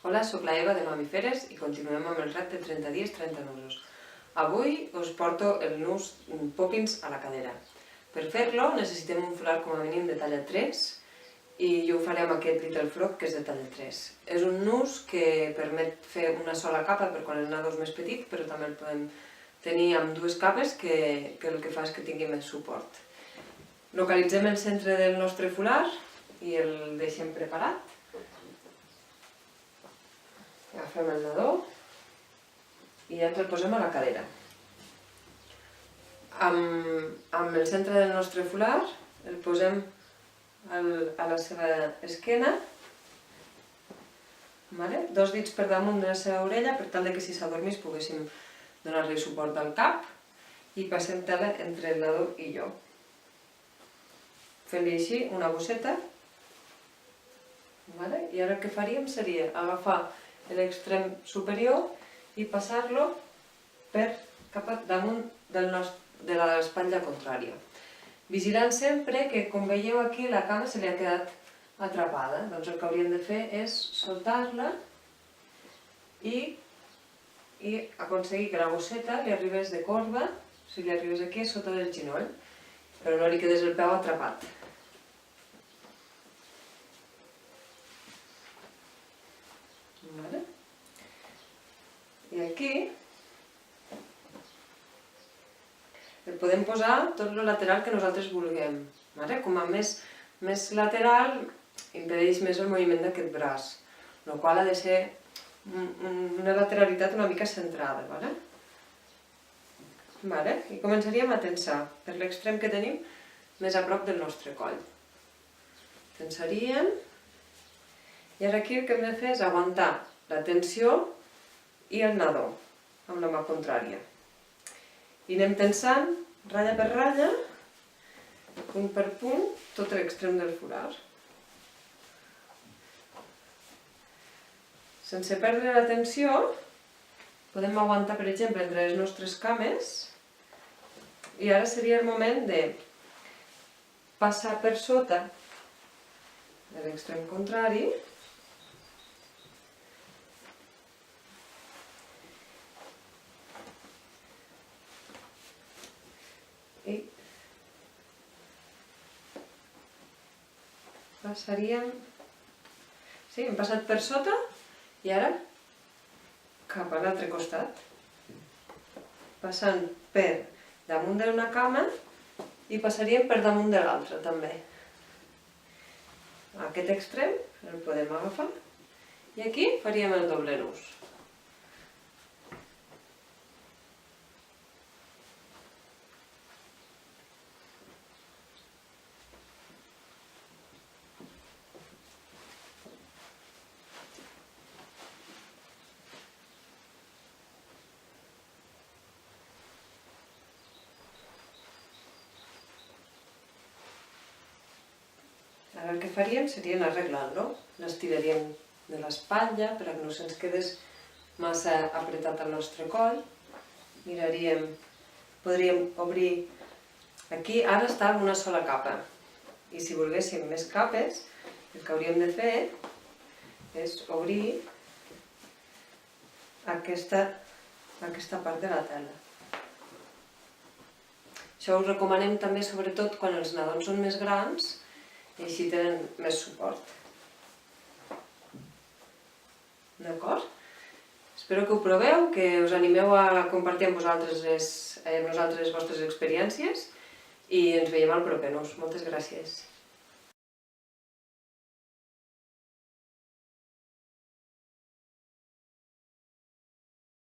Hola, soc la Eva de Mamíferes i continuem amb el repte 30 dies, 30 nusos. Avui us porto el nus Poppins a la cadera. Per fer-lo necessitem un folar com a mínim de talla 3 i jo ho faré amb aquest Little Frog que és de talla 3. És un nus que permet fer una sola capa per quan el nadó és més petit, però també el podem tenir amb dues capes que el que fa és que tingui més suport. Localitzem el centre del nostre folar i el deixem preparat. Agafem el nadó i ja ens el posem a la cadera. Amb el centre del nostre folar el posem a la seva esquena, dos dits per damunt de la seva orella per tal que si s'adormís poguéssim donar-li suport al cap i passem tela entre el nadó i jo. Fent-li així una bosseta i ara el que faríem seria agafar l'extrem superior i passar-lo cap damunt de l'espatlla contrària. Vigilant sempre que, com veieu aquí, la cama se li ha quedat atrapada. Doncs el que hauríem de fer és soltar-la i aconseguir que la bosseta li arribés de corba, si li arribés aquí a sota del ginoll, però no li quedés el peu atrapat. I aquí el podem posar tot el lateral que nosaltres vulguem. Com a més lateral impedeix més el moviment d'aquest braç, el qual ha de ser una lateralitat una mica centrada. I començaríem a tensar per l'extrem que tenim més a prop del nostre coll. Tensaríem i ara aquí el que hem de fer és aguantar la tensió i el nadó amb la mà contrària. I anem tensant, ratlla per ratlla, punt per punt, tot l'extrem del folar. Sense perdre la tensió, podem aguantar, per exemple, entre les nostres cames i ara seria el moment de passar per sota de l'extrem contrari i passaríem, hem passat per sota i ara cap a l'altre costat, passant per damunt d'una cama i passaríem per damunt de l'altra també. Aquest extrem el podem agafar i aquí faríem el doble nus. Ara el que faríem seria anar arreglant-lo. L'estiraríem de l'espatlla perquè no se'ns quedés massa apretat al nostre coll. Miraríem, podríem obrir... Aquí ara està en una sola capa. I si volguéssim més capes, el que hauríem de fer és obrir aquesta part de la tela. Això ho recomanem també sobretot quan els nadons són més grans i així tenen més suport. D'acord? Espero que ho proveu, que us animeu a compartir amb nosaltres les vostres experiències i ens veiem al proper nus. Moltes gràcies.